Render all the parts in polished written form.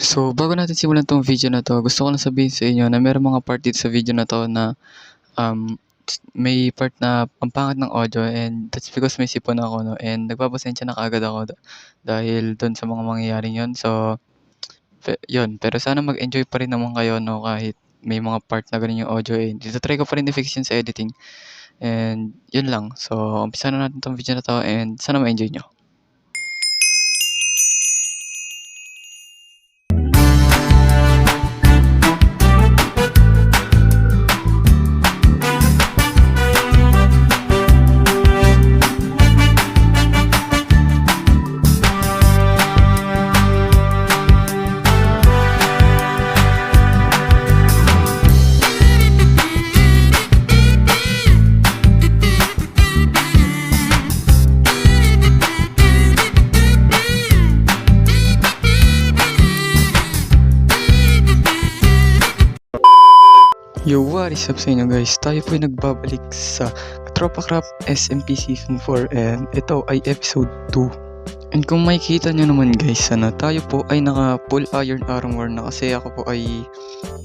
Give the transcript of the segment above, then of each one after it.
So, bago natin simulan 'tong video na 'to, gusto ko lang sabihin sa inyo na merong mga part dito sa video na 'to na, may part na ang pangit ng audio and that's because may sipon ako 'no, and nagpapasensya na kaagad ako dahil dun sa mga mangyayaring yun. So, yun, pero sana mag-enjoy pa rin naman kayo 'no, kahit may mga part na ganun yung audio, eh, ita-try ko pa rin i-fix yun sa editing and yun lang. So, umpisahan na natin 'tong video na 'to and sana ma-enjoy niyo. Yo, what is up sa inyo guys? Tayo po ay nagbabalik sa Tropa Crap SMP Season 4 and ito ay Episode 2. And kung makikita nyo naman guys, tayo po ay naka full iron armor na kasi ako po ay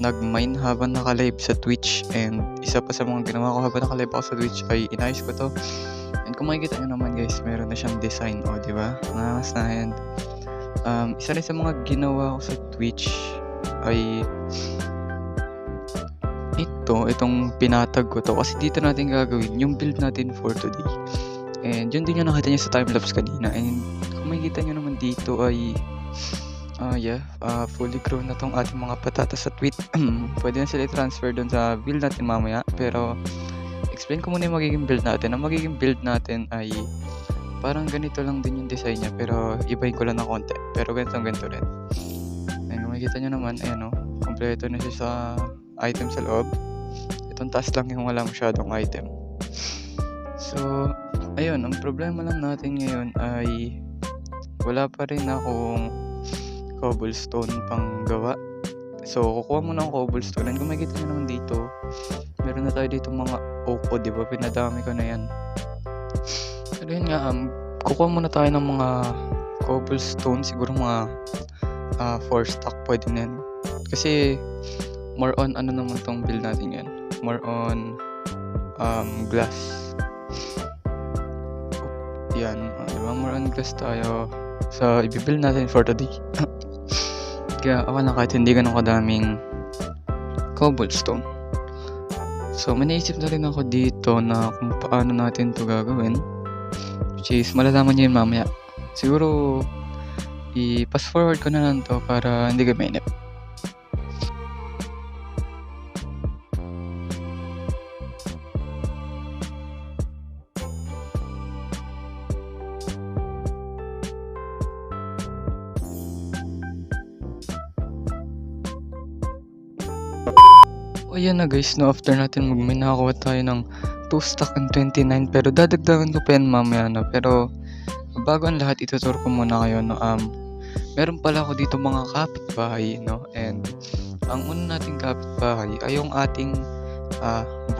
nag-mine habang naka-live sa Twitch, and isa pa sa mga ginawa ko habang naka-live ako sa Twitch ay inayos ko to. And kung makikita nyo naman guys, meron na siyang design, o diba? Nangas na, and isa rin sa mga ginawa ko sa Twitch ay itong pinatag ko to kasi dito natin gagawin yung build natin for today. And yun din yung nakita nyo sa timelapse kanina, and kung makikita nyo naman dito ay fully grown na tong ating mga patatas sa tweet. Pwede na sila i-transfer dun sa build natin mamaya, pero explain ko muna yung magiging build natin. Ang magiging build natin ay parang ganito lang din yung design niya, pero ibahin ko lang ng konti, pero ganito rin. And kung makikita nyo naman, ayan o, kompleto na siya sa item sa loob. Itong taas lang yung wala masyadong item. So, ayun, ang problema lang natin ngayon ay wala pa rin akong cobblestone pang gawa. So, kukuha muna ng cobblestone, and kung makikita nyo naman dito, meron na tayo dito mga oak, diba? Pinadami ko na yan. So, yun nga, kukuha muna tayo ng mga cobblestone, siguro mga 4 stack pwede na yan. Kasi more on ano naman tong build natin yan, more on glass. Yan, diba? More on glass tayo, so i-build natin for today. Kaya ako lang kahit hindi ganun kadaming cobblestone. So may naisip na rin ako dito na kung paano natin to gagawin, which is malalaman nyo yun mamaya. Siguro i-pass forward ko na lang to para hindi ka mainip. O yan na guys, no, after natin mag-mine, nakakuha tayo ng 2 stack and 29, pero dadagdagan ko pa yan mamaya, no. Pero bago ang lahat, ituturo ko muna kayo, no. Meron pala ako dito mga kapitbahay, no, and ang una nating kapitbahay ay yung ating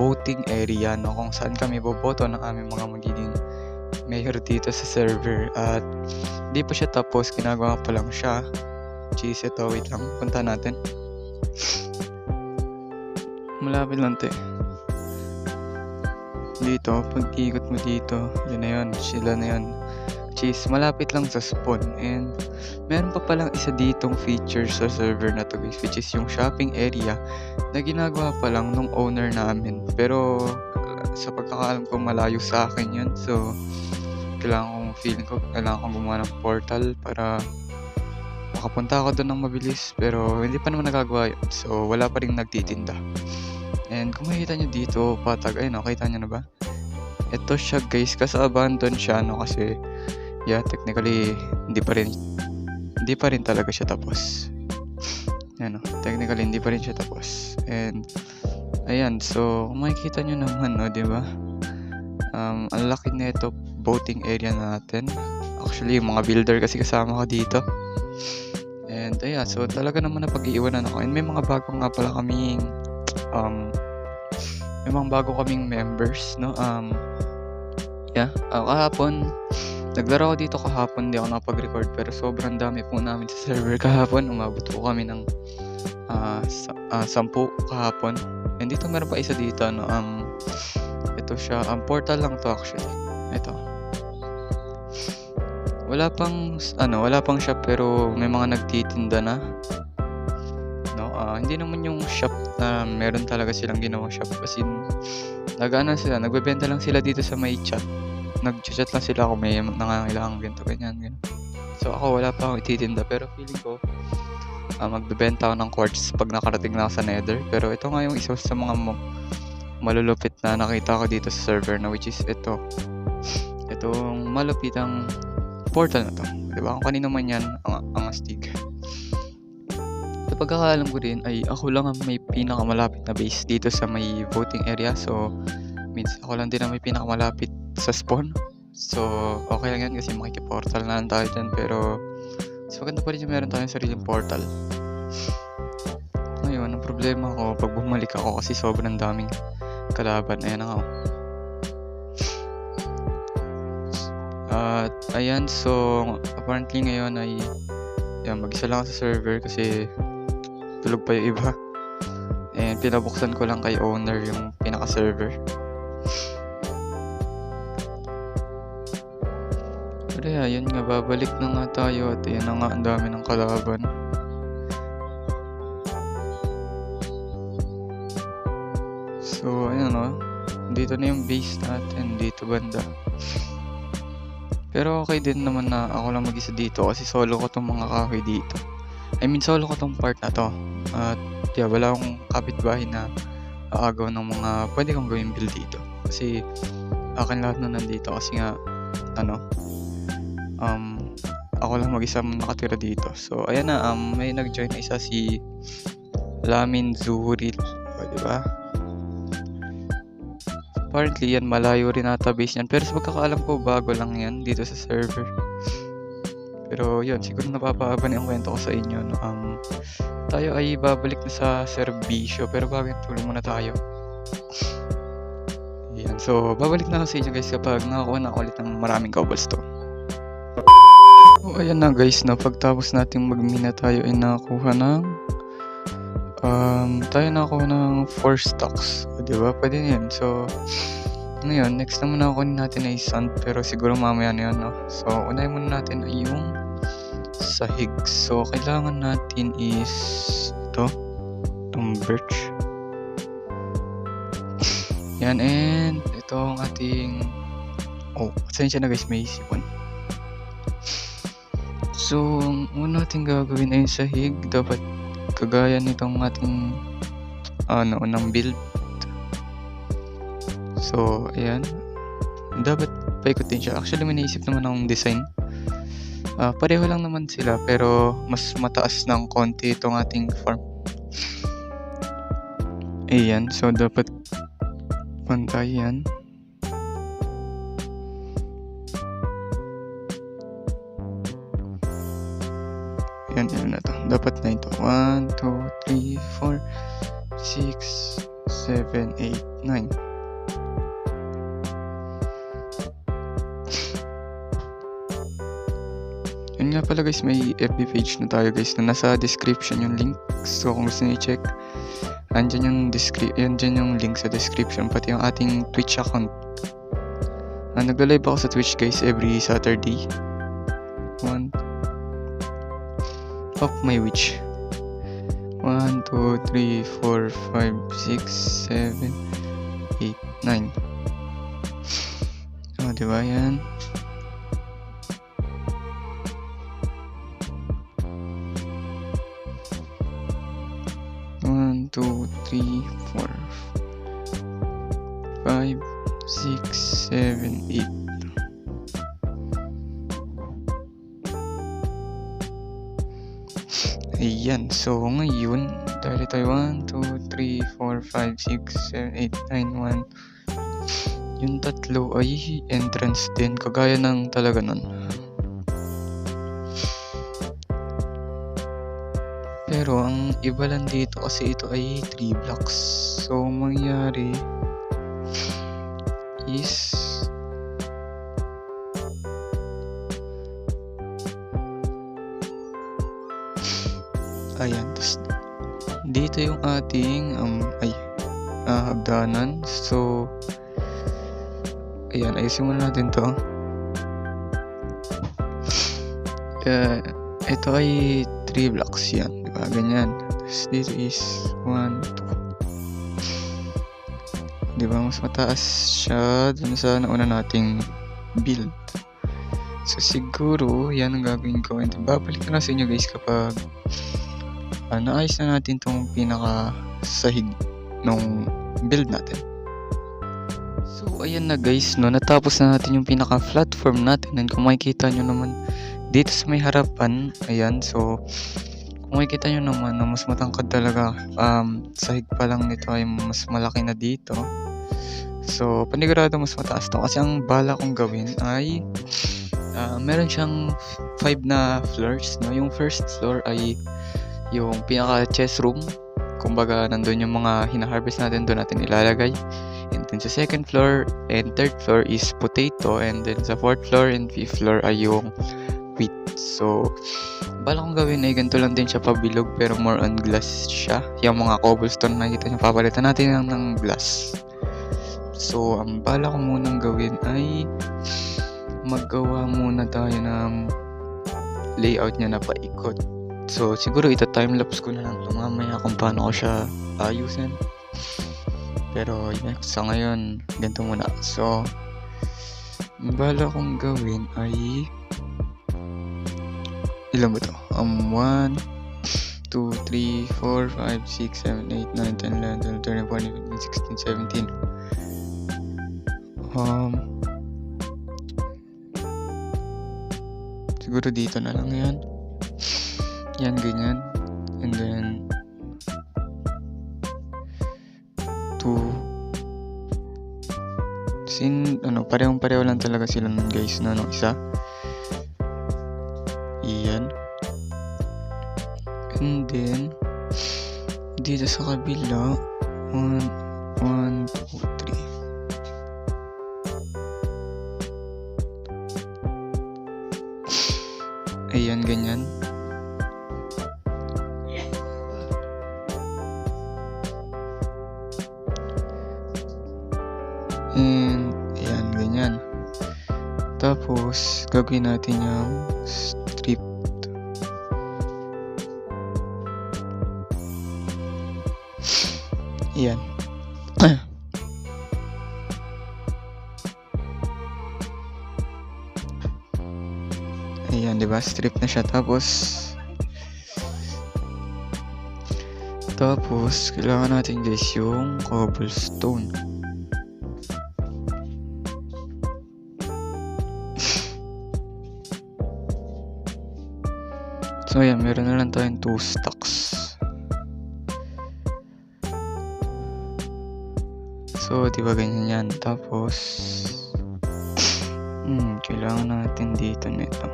voting area, no, kung saan kami boboto ng aming mga magiging mayor dito sa server. At di pa siya tapos, ginagawa pa lang siya. Cheese ito, wait lang, punta natin. Malapit lang to eh. Dito, pag ikot mo dito, yun na yun, sila na yun. Cheese, malapit lang sa spawn. And meron pa palang isa ditong feature sa server na to guys, which is yung shopping area na ginagawa pa lang nung owner namin. Pero sa pagkakaalam ko, malayo sa akin yun. So kailangan kong gumawa ng portal para makapunta ako doon ng mabilis, pero hindi pa naman nagagawa yun. So wala pa rin nagtitinda. And kung makikita nyo dito, patag, ayun, nakita nyo na ba? Ito siya guys, kasi abandon siya, no, kasi technically hindi pa rin talaga siya tapos. Ayan, no, technically hindi pa rin siya tapos. And ayan, so kung makikita nyo naman, no, di ba? Ang laki na ito voting area natin. Actually, yung mga builder kasi kasama ko dito. And ayan, so talaga naman na pag-iiwanan ako. And may mga bago nga pala kaming may mga bago kaming members, no. Kahapon Naglaro ako dito kahapon, hindi ako nakapag-record pero sobrang dami po namin sa server kahapon. Umabot po kami ng 10 kahapon. And dito meron pa isa dito, no, ito siya, portal lang to actually. Ito. Wala pang shop pero may mga nagtitinda na. No, hindi naman yung shop na meron talaga silang ginawang shop kasi nagbebenta lang sila dito sa may chat. Nag-chat lang sila kung may nangangailangan ganito, ganyan. So ako wala pa akong ititinda pero feeling ko magbebenta ako ng quartz pag nakarating na ako sa Nether. Pero ito nga yung isa sa mga malulupit na nakita ko dito sa server na which is itong malupitang portal na to. Diba? Kung kanino man yan, ang astig. Sa pagkakaalam ko rin ay ako lang ang may pinakamalapit na base dito sa may voting area. So means ako lang din ang may pinakamalapit sa spawn. So okay lang yan kasi makikiportal na lang tayo dyan. Pero mas maganda pa rin yung meron tayong sariling portal. Ngayon, ang problema ko pag bumalik ako kasi sobrang daming kalaban. Ayan na nga. At ayan, so apparently ngayon ay mag-isa lang ako sa server kasi tulog pa yung iba. And pinabuksan ko lang kay owner yung pinaka-server. Pero yun nga, babalik na nga tayo at yun na nga, ang dami ng kalaban. So ayun no, dito na yung base natin, dito banda. Pero okay din naman na ako lang mag-isa dito kasi solo ko tong mga kahoy dito. I mean solo ko tong part na to. At wala akong kapitbahay na aagaw ng mga pwede kong gawin build dito. Kasi akin lahat na nandito kasi nga ako lang mag-isa nakatira dito. So ayan na, may nag-join na isa, si Lamin Zuhuril, diba? Apparently yan, malayo rin ata base niyan, pero sa pagkakaalam ko bago lang yan dito sa server. Pero yun, siguro napapahaba na yung kwento ko sa inyo, no? Tayo ay babalik na sa serbisyo, pero bago yan, tulong muna tayo. Yan, so babalik na ako sa inyo guys kapag nakakuha na ulit ng maraming cobblestone. So ayan na guys, pagtapos natin magmina tayo ay nakakuha ng nakakuha ng 4 stacks, diba? Pwede na yun. So ngayon, next naman nakukunin natin ay sand, pero siguro mamaya na yun, no? So unahin muna natin ay yung sahig. So kailangan natin is itong birch. Yan, and ito ang ating pasensya na guys, may sipon. So ang una natin gagawin ay yung sahig. Dapat kagaya nitong ating unang build. So ayan, dapat paikutin siya. Actually may naisip naman akong design. Pareho lang naman sila pero mas mataas ng konti itong ating farm. Ayan, so dapat pantay yan. Yan na to. Dapat na ito. 1, 2, 3, 4, 6, 7, 8, 9. Yun nga pala guys, may FB page na tayo guys na nasa description yung link. So kung gusto niyo i-check, andyan yung link sa description, pati yung ating Twitch account. Nagla-live ako sa Twitch guys every Saturday. Of my witch. 1, 2, 3, 4, 5, 6, 7, 8, 9. Diba yan? One, 2, 3, 4, 5, 6, 7, 8. Ayan, so ngayon dahil tayo 1, 2, 3, 4, 5, 6, 7, 8, 9, 1. Yung tatlo ay entrance din, kagaya ng talaga nun. Pero ang iba lang dito kasi ito ay 3 blocks. So mangyari is Ayan, tas dito yung ating, hagdanan. So, ayan, ayusin muna natin 'to. Ito ay 3 blocks 'yan, 'di ba, ganyan. Tas dito is 1, 2, 'di ba, mas mataas siya dun sa nauna nating build. So, siguro 'yan ang gagawin ko and babalik ko lang sa inyo guys kapag, naayos na natin 'tong pinakasahig nung build natin. So, ayan na guys 'no, natapos na natin yung pinaka-platform natin and kung makikita niyo naman dito sa may harapan, ayan, so kung makikita niyo naman na mas matangkad talaga, sahig pa lang nito ay mas malaki na dito. So, panigurado mas mataas 'to kasi ang balak kong gawin ay, meron siyang 5 na floors 'no. Yung first floor ay yung pinaka-chest room. Kumbaga nandun yung mga hina-harvest natin, dun natin ilalagay. And then sa second floor and third floor is potato, and then sa fourth floor and fifth floor ay yung wheat. So, balak kong gawin ay ganito lang din siya pabilog pero more on glass siya. Yung mga cobblestone na nakikita nyo, papalitan natin lang ng glass. So, ang balak ko munang gawin ay maggawa muna tayo ng layout niya na paikot. So, siguro ito timelapse ko na lang mamaya kung paano ko siya ayusin. Pero yeah, sa ngayon, ganito muna. So, ang balak kong gawin ay ilan ba to? 1, 2, 3, 4, 5, 6, 7, 8, 9, 10, 11, 12, 13, 14, 15, 16, 17. Siguro dito na lang yan. Yan, ganyan. And then 2. Parehong-pareho lang talaga sila nun guys na isa. Iyan. And then dito sa kabila 1, 2, 3. Ayan, ganyan. And ayan, ganyan. Tapos gagawin natin yung strip. Ayan. Ayan, diba? Strip na siya. Tapos kailangan natin guys yung cobblestone. So ayan, meron na lang tayong 2 stacks. So, diba ganyan yan. Tapos kailangan natin dito nito.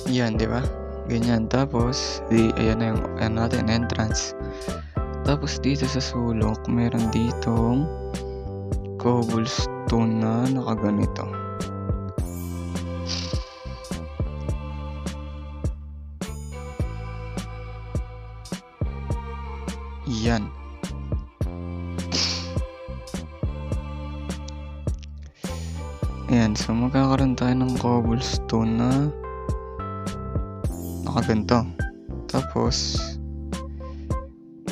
Yan, di ba? Ganyan. Tapos, ayan na yung natin, entrance. Tapos, dito sa sulok, meron ditong cobblestone na nakaganito. Yan. Ayan, so magkakaroon tayo ng cobblestone na nakaganto. Tapos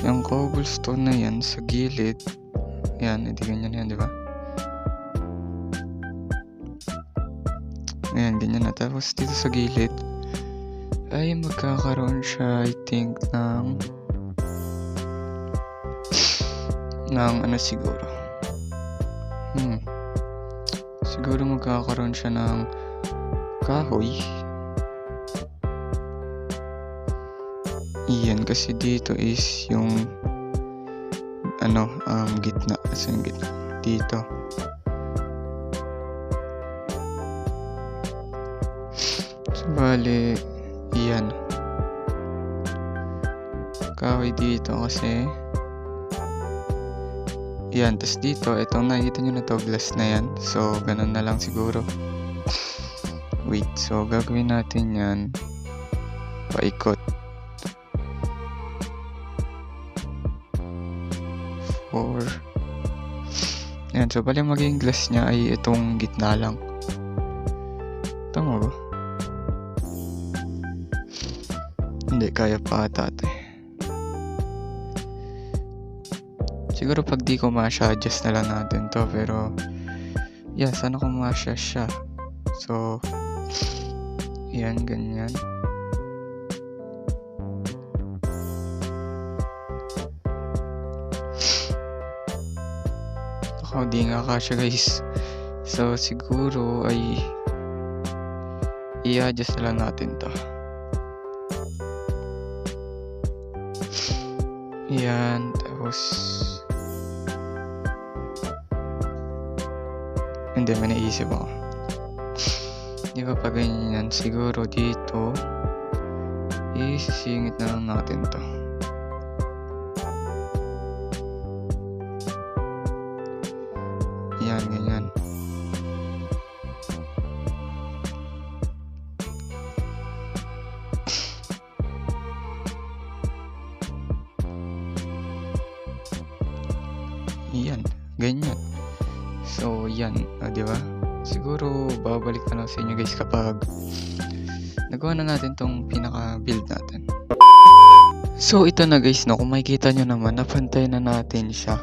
yung cobblestone na yan sa gilid, ayan, hindi ganyan yan, di ba? Ayan, ganyan na. Tapos dito sa gilid ay magkakaroon siya, I think, ng ano siguro. Siguro magkakaroon siya ng kahoy. Iyan, kasi dito is yung gitna. Kasi yung gitna dito. Bale, iyan. Kahoy dito kasi. Yan, tas dito, itong nakikita nyo na to, glass na yan. So, ganun na lang siguro. Wait, so gagawin natin yan. Paikot. 4. Yan, so bali magiging glass niya ay itong gitna lang. Tama ba? Hindi, kaya pa ata ito eh. Siguro pag di ko masya, adjust na lang natin to. Pero, yeah, sana kung masya siya. So, yan, ganyan. Ako, di nga kasya guys. So, siguro ay i-adjust na lang natin to. Yan, tapos hindi, may naisip ako. Di ba pa ganyan? Siguro dito isisingit na lang natin to. Yan, ganyan. Yan, ganyan. So, yan, di ba? Siguro babalik na lang sa inyo guys kapag nagawa na natin tong pinaka-build natin. So, ito na guys, no, kung makikita nyo naman, napantay na natin siya.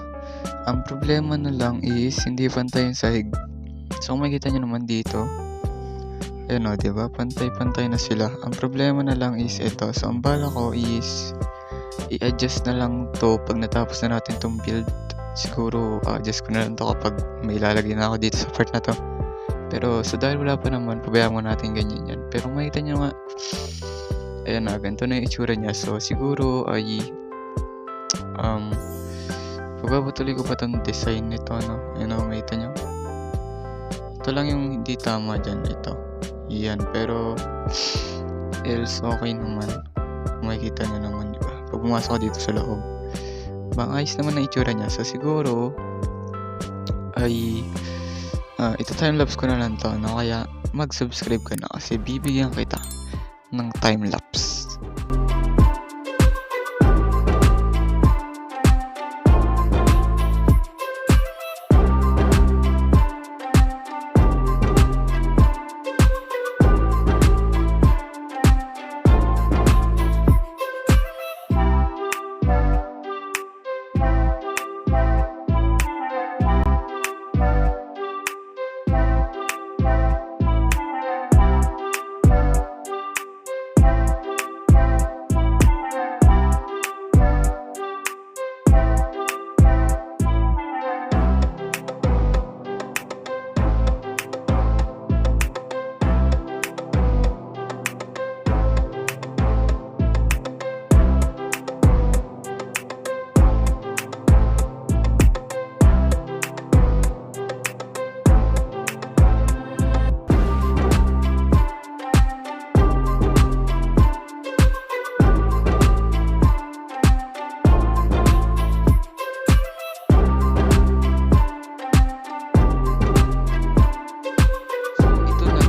Ang problema na lang is hindi pantay yung sahig. So, kung makikita nyo naman dito, ayun o, di ba? Pantay-pantay na sila. Ang problema na lang is ito. So, ang bala ko is i-adjust na lang to pag natapos na natin tong build. Siguro adjust ko na lang to kapag may ilalagay na ako dito sa part na to. Pero so dahil wala pa naman, pabayaan mo natin ganyan yan. Pero makita nyo nga, ayan na, ganito na yung itsura niya. So siguro ay pagpapatuloy ko pa itong design nito, no? Ayan o, makita nyo. Ito lang yung hindi tama dyan, ito. Yan, pero else okay naman. Makikita nyo naman, diba? Pag pumasok ko dito sa loob, bang ayos naman ang itsura niya. So siguro ay ito time-lapse ko na lang to, no? Kaya mag-subscribe ka na kasi bibigyan kita ng time-lapse.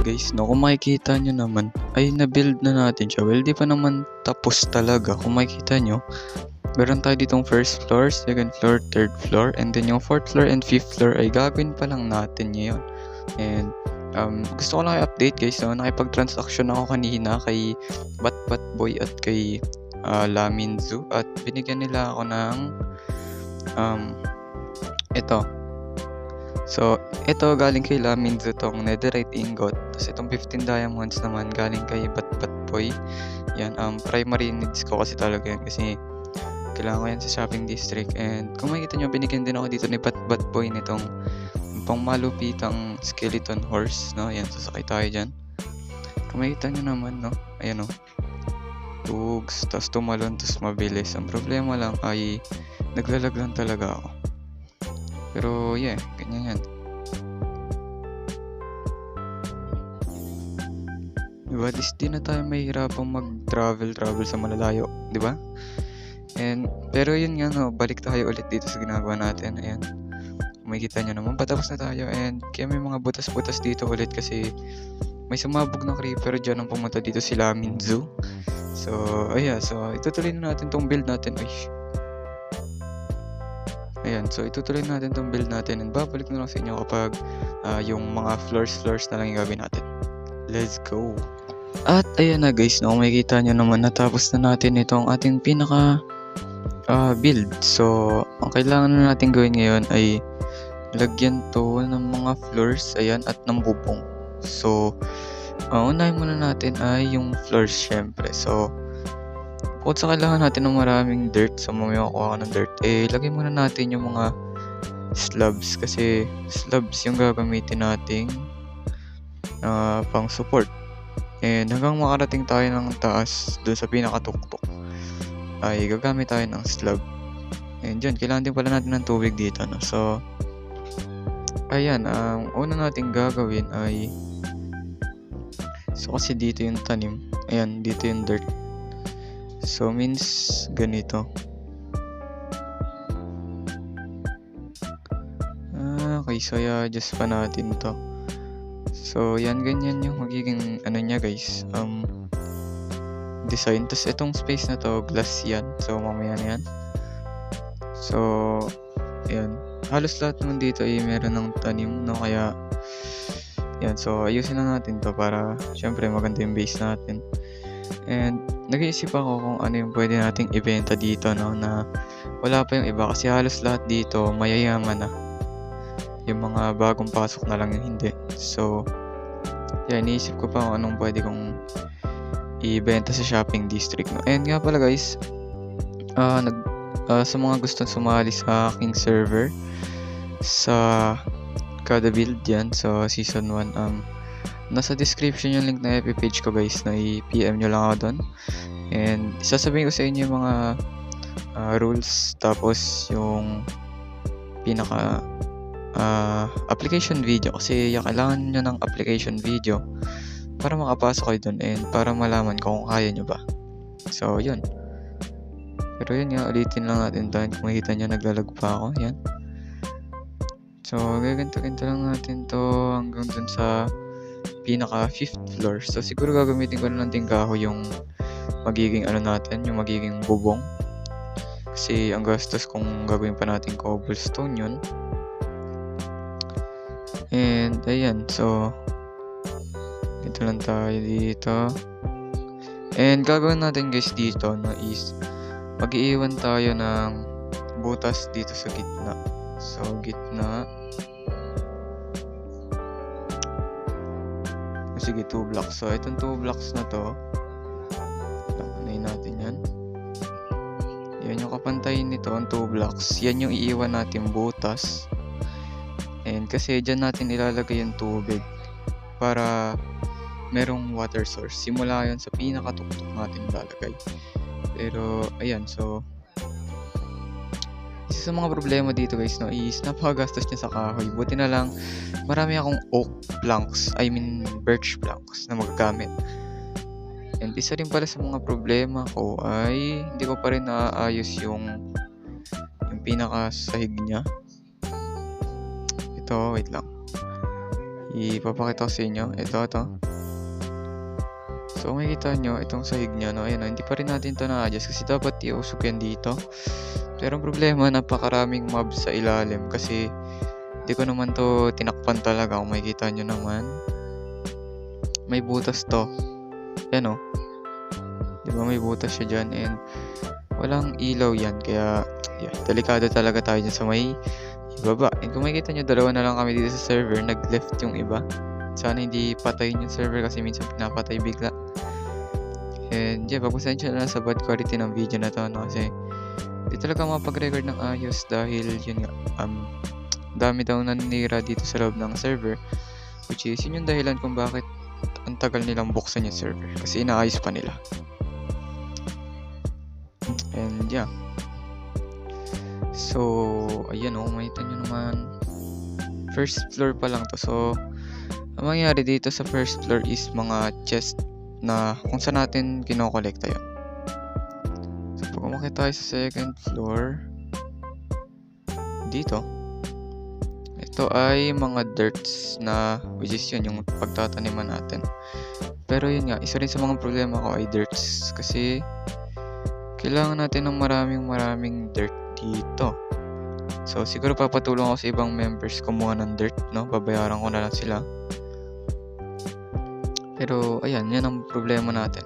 Guys, no, kung makikita nyo naman, ay na-build na natin siya. Well, di pa naman tapos talaga. Kung makikita nyo, meron tayo ditong first floor, second floor, third floor, and then yung fourth floor and fifth floor ay gagawin pa lang natin ngayon. And gusto ko lang i-update guys, no? Nakipag-transaction ako kanina kay Batbatboy at kay Laminzu, at binigyan nila ako ng ito. So, ito galing kay Laminzu tong netherite ingot. Tapos itong 15 diamonds naman galing kay Batbatboy. Yan, primary needs ko kasi talaga yan kasi kailangan ko yan sa shopping district. And kung makikita nyo, binigyan din ako dito ni Batbatboy nitong pang malupitang skeleton horse, no? Yan, sasakay tayo dyan. Kung makikita nyo naman, no? Ayan, no? Tugs, tapos tumalon, tapos mabilis. Ang problema lang ay naglalag lang talaga ako. Pero yeah, ganyan yan. Diba? At least di na tayo mahihirapang mag-travel sa malalayo, di ba? Pero yun nga, no, balik tayo ulit dito sa ginagawa natin. Ayan, makikita nyo naman, patapos na tayo. And kaya may mga butas-butas dito ulit kasi may sumabog na creeper dyan ang pumunta dito sila Minzu. So, ayan. So, itutuloy na natin tong build natin. Ayan. So, itutuloy natin tong build natin. And babalik na lang sa inyo kapag yung mga floors na lang yung gagawin natin. Let's go! At ayan na guys, no, makikita nyo naman natapos na natin itong ating pinaka build. So, ang kailangan na natin gawin ngayon ay lagyan to ng mga floors, ayan, at ng bubong. So, unahin muna natin ay yung floors syempre. So, bukod sa kailangan natin ng maraming dirt, so mamaya kukuha ka ng dirt, lagay muna natin yung mga slabs kasi slabs yung gagamitin nating pang support. And hanggang makarating tayo ng taas doon sa pinakatuktok ay gagamit tayo ng slab. And dyan, kailangan din pala natin ng tubig dito, no? So, ayan, ang una natin gagawin ay so kasi dito yung tanim, ayan, dito yung dirt. So, means ganito. Okay, so i-adjust pa natin to. So, yan, ganyan yung magiging ano niya guys, design. Tapos itong space na to, glass yan. So, mamaya na yan. So, yan. Halos lahat naman dito ay meron ng tanim, no? Kaya, yan. So, ayusin na natin to para, syempre, maganda yung base natin. And, nag-iisip ako kung ano yung pwede nating ibenta dito, no? Na wala pa yung iba. Kasi halos lahat dito, mayayaman na. Yung mga bagong pasok na lang yung hindi. So, yan, iniisip ko pa kung anong pwede kong ibenta sa shopping district, no? And nga pala guys, sa mga gustong sumali sa aking server sa kada build yan, so season 1, nasa description yung link na FB page ko guys, na i-PM nyo lang ako doon. And sasabihin ko sa inyo yung mga rules, tapos yung pinaka application video, kasi kailangan nyo ng application video para makapasok kayo dun and para malaman kung kaya nyo ba. So yun, pero yun nga, ulitin lang natin to. Kung makikita nyo, naglalag pa ako, yan. So gaganto-ganto lang natin to hanggang dun sa pinaka 5th floor. So siguro gagamitin ko na lang din kahoy yung magiging ano natin, yung magiging bubong, kasi ang gastos kung gagawin pa natin cobblestone yun. And ayan, so ito lang tayo dito. And gagawin natin guys dito, no, is mag-iiwan tayo ng butas dito sa gitna. So gitna, sige, 2 blocks. So itong 2 blocks na to, panayin natin yan. Yan yung kapantayin nito, ang 2 blocks. Yan yung iiwan natin butas. And kasi dyan natin ilalagay yung tubig para merong water source. Simula yan sa pinakatuktok natin ilalagay. Pero ayan, so isa sa mga problema dito guys, no, is napakagastos niya sa kahoy. Buti na lang marami akong oak planks, I mean birch planks na magagamit. And isa rin pala sa mga problema ko ay hindi ko pa rin naaayos yung pinakasahig niya. Ito, wait lang. Ipapakita ko sa inyo. Ito. So, makikita nyo, itong sahig niya, no? Ayan, no? Hindi pa rin natin ito na-adjust kasi dapat iusok yan dito. Pero ang problema, napakaraming mobs sa ilalim kasi hindi ko naman to tinakpan talaga. Kung makikita nyo naman, may butas to. Yan, no? Diba may butas siya dyan and walang ilaw yan. Kaya, yeah, delikado talaga tayo dyan sa may ibaba. And kung makikita nyo, dalawa na lang kami dito sa server. Nag-left yung iba. Sana hindi patayin yung server kasi minsan pinapatay bigla. And yeah, pagpasensya na lang sa bad quality ng video na to, no? Kasi di talaga mapag-record ng ayos dahil yun nga, dami daw nanira dito sa loob ng server, which is yun yung dahilan kung bakit ang tagal nilang buksan yung server kasi inaayos pa nila. And yeah, so ayan, makita nyo naman, first floor pa lang to. So ang mangyari dito sa first floor is mga chest na kung saan natin kinokolekta yun. So pag umakyat tayo sa second floor, dito, ito ay mga dirts na which is yun yung pagtataniman natin. Pero yun nga, isa rin sa mga problema ko ay dirts kasi kailangan natin ng maraming dirt dito. So siguro papatulong ako sa ibang members kumuha ng dirt, no? Babayaran ko na lang sila. Pero ayan, yan ang problema natin.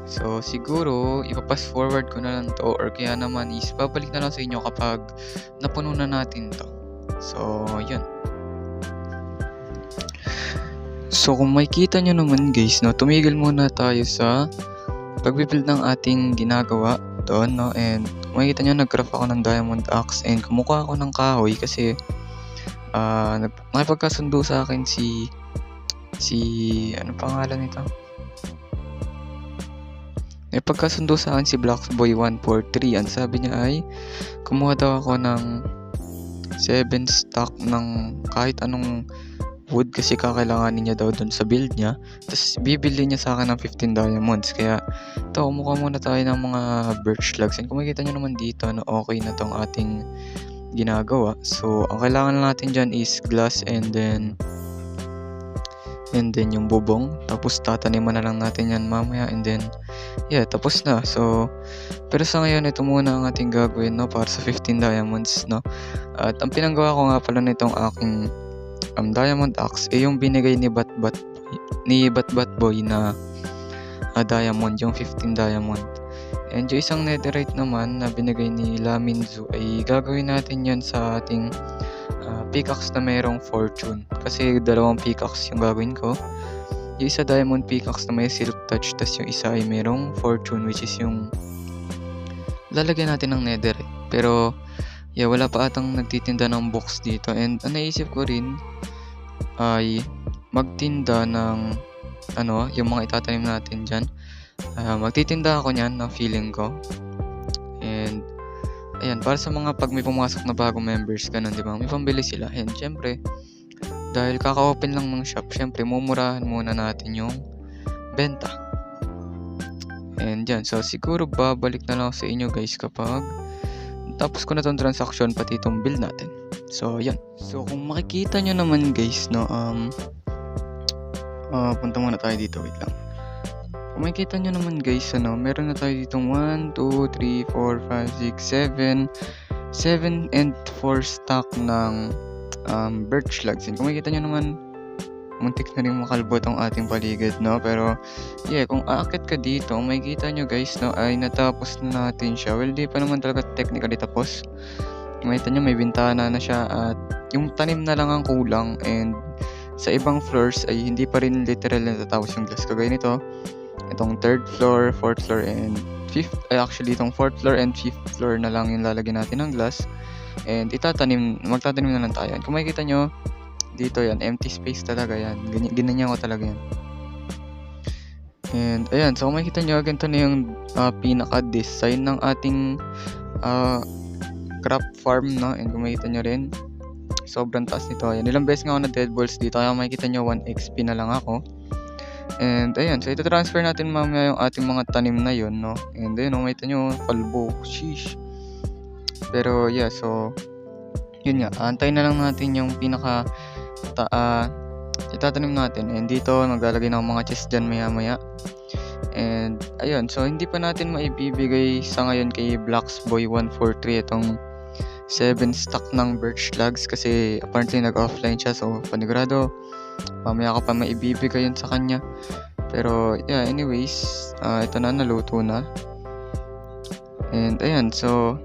So siguro ipapass forward ko na lang to, or kaya naman is babalik na lang sa inyo kapag napuno na natin to. So yun. So kung makikita nyo naman guys, no, tumigil muna tayo sa pagbibuild ng ating ginagawa doon, no, and makikita nyo nag-craft ako ng diamond axe and kumukuha ako ng kahoy kasi nakipagkasundo sa akin si ano pangalan nito? Nakipagkasundo sa akin si Blacksboy143. Ang sabi niya ay kumuha daw ako ng 7 stack ng kahit anong wood kasi kakailanganin niya daw dun sa build niya. Tapos bibili niya sa akin ng 15 diamonds. Kaya ito, kumuha muna tayo ng mga birch logs. And kung makikita nyo naman dito, no, okay na tong ating ginagawa. So ang kailangan natin dyan is glass and then yung bubong. Tapos tataniman na lang natin yan mamaya and then yeah, tapos na. So pero sa ngayon ito muna ang ating gagawin, no, para sa 15 diamonds, no. At ang pinanggawa ko nga pala nitong aking diamond axe yung binigay ni Batbat Boy na diamond, yung 15 diamond. And yung isang netherite naman na binigay ni Laminzu ay gagawin natin yan sa ating pickaxe na mayroong fortune. Kasi dalawang pickaxe yung gagawin ko. Yung isa diamond pickaxe na may silk touch, tas yung isa ay mayroong fortune which is yung lalagyan natin ng netherite. Pero yeah, wala pa atang nagtitinda ng box dito. And ang naisip ko rin ay magtinda ng yung mga itatanim natin dyan. Magtitinda ako nyan na feeling ko. And ayan, para sa mga pag may pumasok na bagong members, ganun, di ba? May pambili sila. And syempre, dahil kaka-open lang ng shop, syempre, mumurahan muna natin yung benta. And yan, so siguro babalik na lang ako sa inyo guys kapag tapos ko na tong transaction pati itong build natin. So yan. So kung makikita nyo naman guys, no, punta muna tayo dito, wait lang. Kung makikita nyo naman guys, meron na tayo ditong 1, 2, 3, 4, 5, 6, 7 and 4 stack ng birch logs. And kung makikita nyo naman, muntik na rin makalbo tong ating paligid, no? Pero yeah, kung aakit ka dito, makikita nyo guys, no, ay natapos na natin siya. Well, di pa naman talaga technically tapos. Makita nyo may bintana na siya at yung tanim na lang ang kulang. And sa ibang floors ay hindi pa rin literal na natapos yung glass. Kagaya nito, itong 3rd floor, 4th floor and 5th, actually itong 4th floor and 5th floor na lang yung lalagyan natin ng glass. And magtatanim na lang tayo. And kung makikita nyo dito, yan, empty space talaga yan. Ginanyan ko talaga yan. And ayan, so kung makikita nyo, ganito na yung pinaka-design ng ating crop farm, no? And kung makikita nyo rin, sobrang taas nito. Ayan, ilang beses nga ako na dead balls dito, kaya makikita nyo 1 XP na lang ako. And ayan, so ito transfer natin mamaya yung ating mga tanim na yun, no? And ayun, makikita nyo, kalbo, sheesh. Pero yeah, so yun nga, antayin na lang natin yung pinaka itatanim natin. And dito maglalagay ng mga chest dyan maya. And ayun, so hindi pa natin maibibigay sa ngayon kay Blacksboy143 itong 7 stack ng birch logs kasi apparently nag-offline siya. So panigurado mamaya ka pa maibibigay yun sa kanya. Pero yeah, anyways, ito na, naluto na. And ayan, so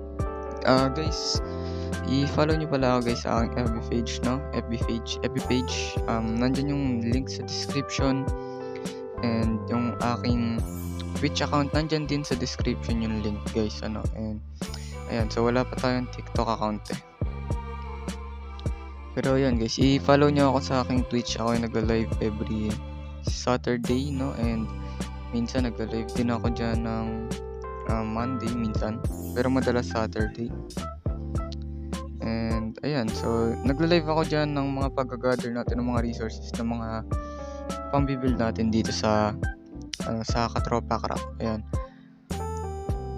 guys, i-follow nyo pala ako guys sa aking FB page, no? FB page. Nandyan yung link sa description. And yung aking Twitch account, nandyan din sa description yung link guys, And ayan, so wala pa tayong TikTok account eh. Pero ayan guys, i-follow nyo ako sa aking Twitch. Ako yung nagla-live every Saturday, no? And minsan nagla-live din ako dyan ng Monday minsan. Pero madalas Saturday. And ayan, so nagla-live ako dyan ng mga pag-gather natin ng mga resources, ng mga pambibuild natin dito sa sa Katropa Crap. Ayan.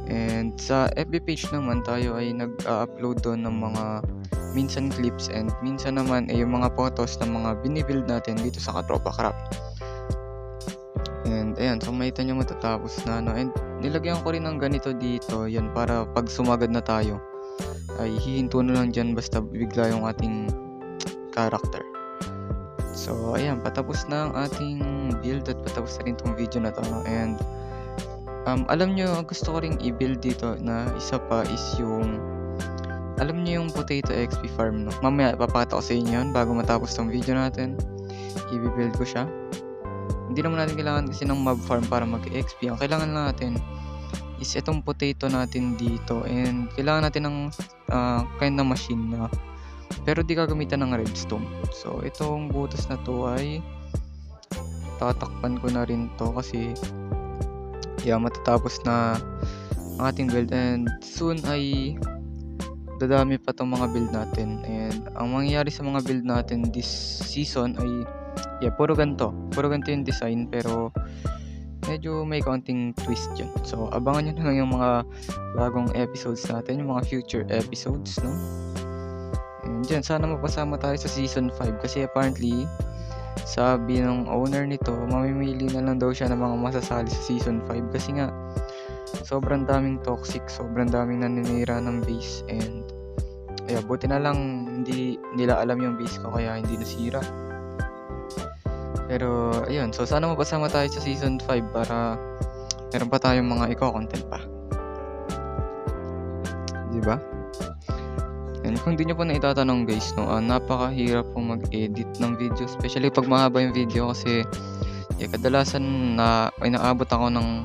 And sa FB page naman tayo ay nag-upload doon ng mga minsan clips and minsan naman ay yung mga photos ng mga binibuild natin dito sa Katropa Crap. And ayan, so makita nyo matatapos na and nilagyan ko rin ng ganito dito, yan, para pag sumagad na tayo ay hihinto na lang dyan basta bigla yung ating character. So ayan, patapos na ang ating build at patapos na rin tong video na to, and alam nyo, gusto ko ring i-build dito na isa pa is yung, alam nyo yung potato XP farm, no? Mamaya papakita ko sa inyo yun bago matapos tong video natin. I-build ko siya. Hindi naman natin kailangan kasi ng mob farm para mag-XP. Ang kailangan natin is itong potato natin dito, and kailangan natin ng kind na machine na pero di gagamitan ng redstone. So itong butas na to ay tatakpan ko na rin to kasi matatapos na ang ating build, and soon ay dadami pa tong mga build natin. And ang mangyayari sa mga build natin this season ay puro ganito yung design, pero medyo may kaunting twist yun. So abangan nyo na lang yung mga bagong episodes natin, yung mga future episodes, no? And dyan, sana mapasama tayo sa season 5 kasi apparently sabi ng owner nito, mamimili na lang daw siya ng mga masasali sa season 5 kasi nga sobrang daming toxic, sobrang daming naninira ng base, and buti na lang hindi nila alam yung base ko kaya hindi nasira. Pero ayun, so sana mapasama tayo sa season 5 para meron pa tayong mga content pa, diba? And kung di nyo po na itatanong guys, no, napakahirap po mag-edit ng video, especially pag mahaba yung video kasi kadalasan na inaabot ako ng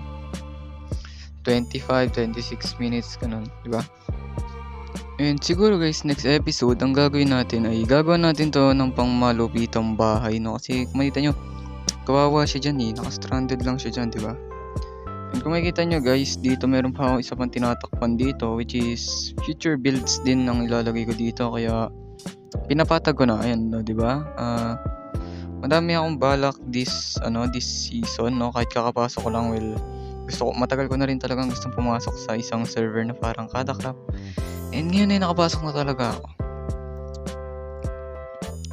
25-26 minutes ganun, diba? And siguro guys, next episode ang gagawin natin ay gagawin natin to ng pangmalupitong bahay, no, kasi kung makita nyo kawawa siya dyan, naka-stranded lang siya dyan, diba? And kung makikita nyo guys, dito meron pa akong isa pang tinatakpan dito, which is future builds din ang ilalagay ko dito, kaya pinapatag ko na. Ayan, no, diba? Madami akong balak this season, no, kahit kakapasok ko lang. Matagal ko na rin talagang gustong pumasok sa isang server na parang Kadakrap, and ngayon ay nakapasok na talaga ako.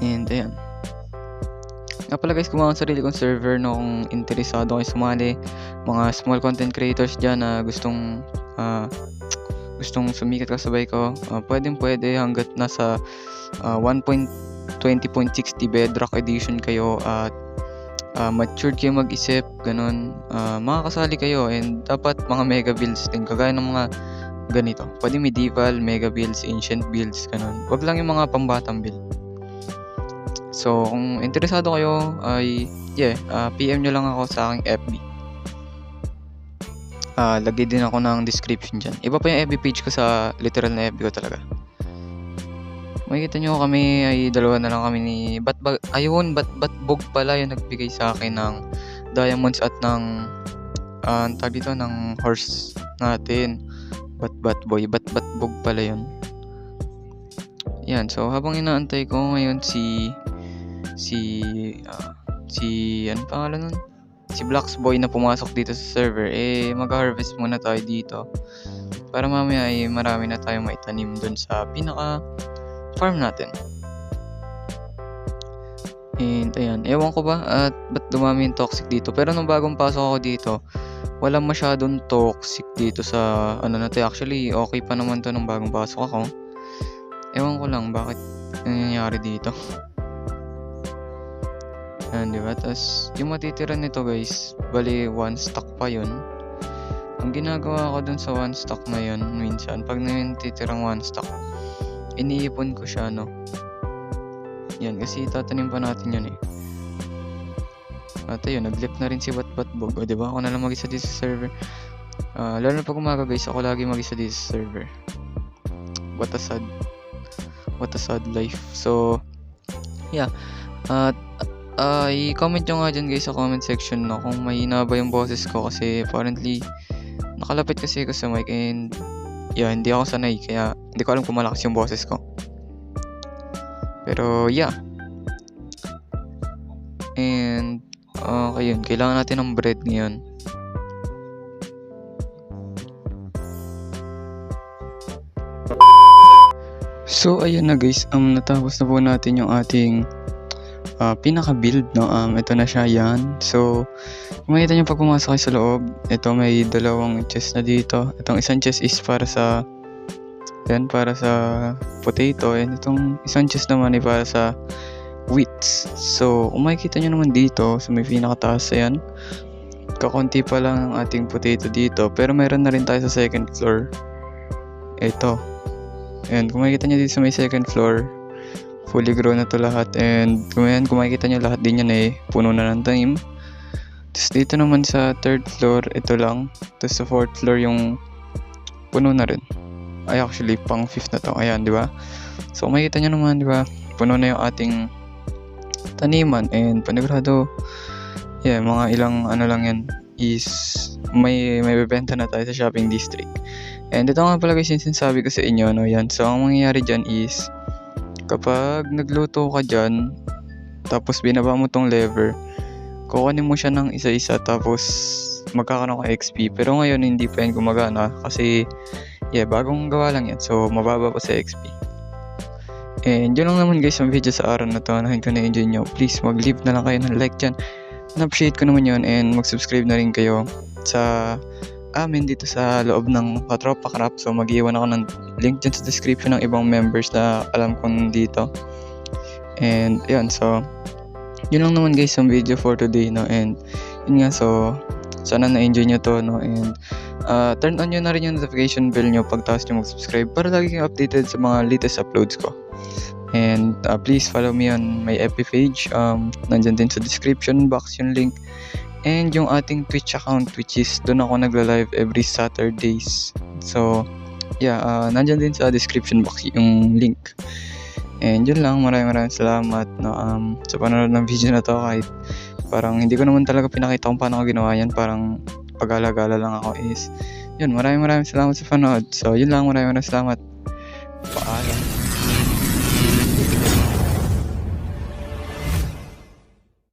And ayan, nga pala guys, gumawa sa sarili kong server, no, kung interesado kayo sumali, mga small content creators dyan na gustong sumikat kasabay ko, pwede hanggat nasa 1.20.60 bedrock edition kayo at matured kayo mag-isip, ganun, makakasali kayo, and dapat mga mega builds din kagaya ng mga ganito. Pwede medieval, mega builds, ancient builds, ganun. Wag lang yung mga pambatang build. So, kung interesado kayo ay PM nyo lang ako sa aking FB. Lagay din ako ng description dyan. Iba pa yung FB page ko sa literal na FB ko talaga. Makikita nyo kami ay dalawa na lang kami ni Batbog pala yung nagbigay sa akin ng diamonds at ng tag dito ng horse natin. Batbog pala yun. Yan, so habang inaantay ko ngayon si ano pangalan nun? Si Blacksboy na pumasok dito sa server, mag-harvest muna tayo dito para mamaya ay marami na tayong maitanim dun sa pinaka farm natin. And ayan, ewan ko ba at ba't dumami yung toxic dito, pero nung bagong pasok ako dito walang masyadong toxic dito sa natin. Actually okay pa naman to nung bagong pasok ako. Ewan ko lang bakit nangyayari dito. Ayan, diba? Tapos yung matitira nito guys, bali 1 stack pa yun. Ang ginagawa ko dun sa 1 stack na yun, minsan pag natitirang 1 stack, iniipon ko siya, no. Yan, kasi tatanim pa natin yun At ayun, nag-left na rin si Batbog. O diba, ako na lang mag-isa dito sa server. Lalo na pag umaga guys, ako lagi mag-isa dito sa server. What a sad life. So yeah, i-comment nyo nga dyan guys sa comment section, no, kung mahina ba yung boses ko kasi apparently nakalapit kasi ako sa mic, and hindi ako sanay kaya hindi ko alam kung malakas yung boses ko. Pero and Yun, kailangan natin ng bread ngayon. So ayun na guys, natapos na po natin yung ating pinaka-build, no? Ito na siya, yan. So, kung makita nyo pag pumasok kayo sa loob, ito may dalawang chest na dito. Itong isang chest is para sa potato, and itong isang chest naman ay para sa wheats. So, kung makikita nyo naman dito, sa may pinakataas, ayan, kakunti pa lang ang ating potato dito, pero meron na rin tayo sa second floor. Ito. And kung makikita nyo dito sa may second floor, fully grown na to lahat, and kung makikita nyo lahat din yan puno na ng tanim. Tapos dito naman sa third floor, ito lang. Tapos sa fourth floor yung puno na rin. Ay actually pang fifth na to, ayan, di ba? So kung makikita nyo naman, di ba, puno na yung ating taniman, and panigurado, mga ilang lang yan is may bebenta na tayo sa shopping district. And ito nga pala guys yung sinasabi ko sa inyo, no, yan. So ang mangyayari dyan is, kapag nagluto ka dyan, tapos binaba mo tong lever, kukunin mo siya ng isa-isa, tapos magkakaroon ka XP. Pero ngayon hindi pa yan gumagana kasi bagong gawa lang yan, so mababa pa sa XP. And yun lang naman guys ang video sa araw na to. Kung na-enjoy nyo, please mag-leave na lang kayo ng like dyan. Na-appreciate ko naman yun, and mag-subscribe na rin kayo sa amin dito sa loob ng Katropa Craft. So mag-iwan ako ng link dyan sa description ng ibang members na alam kong dito. And yun, so yun lang naman guys ang video for today, no. And yun nga, so sana na-enjoy nyo to, no. And turn on nyo na rin yung notification bell nyo pagtapos nyo mag-subscribe para lagi kayong updated sa mga latest uploads ko. And please follow me on my FB page, nandyan din sa description box yung link. And yung ating Twitch account, which is doon ako nagla-live every Saturdays. So, nandyan din sa description box yung link. And yun lang, maraming salamat, no, sa panonood ng video na to. Kahit parang hindi ko naman talaga pinakita kung paano ko ginawa yan, parang pag-alagala lang ako is. Yun, maraming salamat sa panonood. So, yun lang, maraming salamat. Paalam.